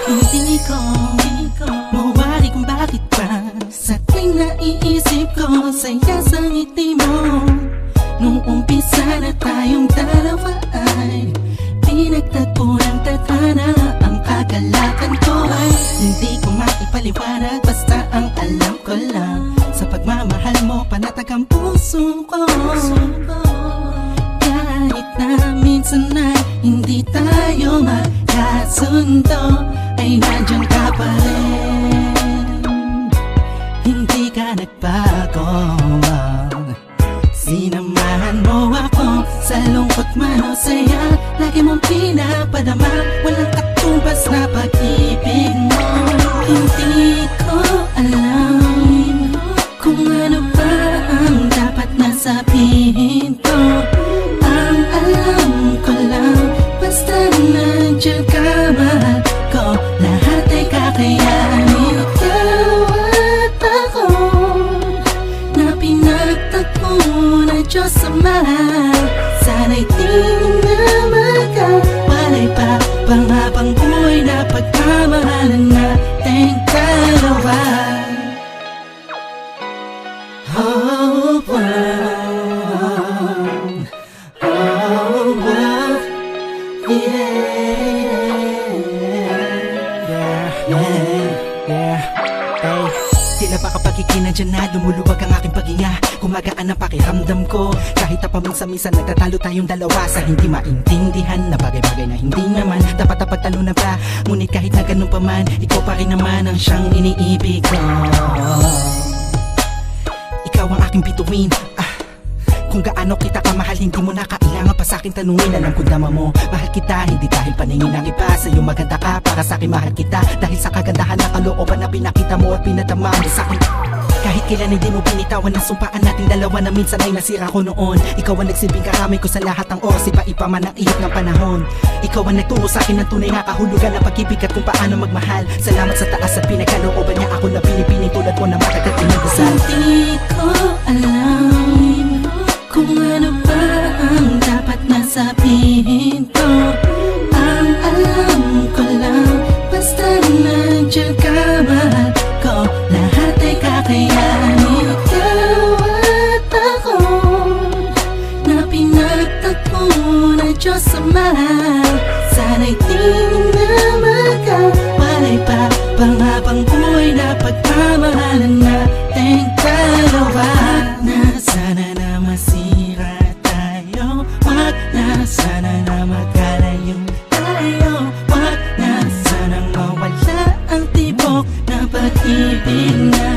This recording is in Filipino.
Hindi ko mawari kung bakit pa sa tuwing naiisip ko saya sa ngiti mo. Nung umpisa na tayong dalawa ay pinagtagpo ng tadhana. Ang kagalakan ko ay hindi ko maipaliwanag, basta ang alam ko lang sa pagmamahal mo panatag ang puso ko. Kahit na minsan ay hindi tayo magkasundo, ay nandiyan ka pa rin. Hindi ka nagbago. Sinamahan mo ako sa lungkot man o saya. Lagi mong pinapadama, walang katumbas na pag-ibig mo. Hindi ko alam kung ano ba ang dapat na sabihin ko. Ang alam ko lang, basta nandiyan ka, mahal ko. Lahat ay kakayanin. Ikaw at ako na pinagtagpo na Diyos Ama. Sana'y di na magkawalay pa pang habang buhay na pagmamahalan nating dalawa. Oh, wow. Oh, wow. Tila ba kapag ikinadyan na lumuluwag ang aking paghinga, gumagaan ang pakiramdam ko. Kahit na paminsan-minsan nagtatalo tayong dalawa sa hindi maintindihan na bagay-bagay na hindi naman dapat pagtalunan pa. Ngunit kahit na ganun pa man, ikaw pa rin naman ang siyang iniibig ko. Ikaw ang aking bituin. Kung gaano kita kamahal, hindi mo na kailangan pa sa'kin tanungin. Alam ko dama mo, mahal kita, hindi dahil paningin ng iba. Sa'yo maganda ka, para sa'kin mahal kita, dahil sa kagandahan na kalooban na pinakita mo at pinatama mo sa'kin. Kahit kailan hindi mo binitawan ang sumpaan nating dalawa na minsan ay nasira ko noon. Ikaw ang nagsilbing karamay ko sa lahat ng oras, iba-iba man ang ihip ng panahon. Ikaw ang nagturo sa'kin ng tunay na kahulugan ng pag-ibig at kung paano magmahal. Salamat sa taas at pinagkalooban niya ako na pinipiling tulad mo na matagal pinagdasal. Hindi ko alam kung ano ba ang dapat na sabihin ko. Ang alam ko lang, basta nandiyan ka, mahal ko. Lahat ay kakayanin. Ikaw at ako na pinagtagpo na Diyos Ama. Sana'y di na magkawalay pa pang habang buhay na pagmamahalan nating dalawa. Na sana na masira tayo, wag na sana na magkalayo tayo, wag na sana mawala ang tibok na pag-ibig na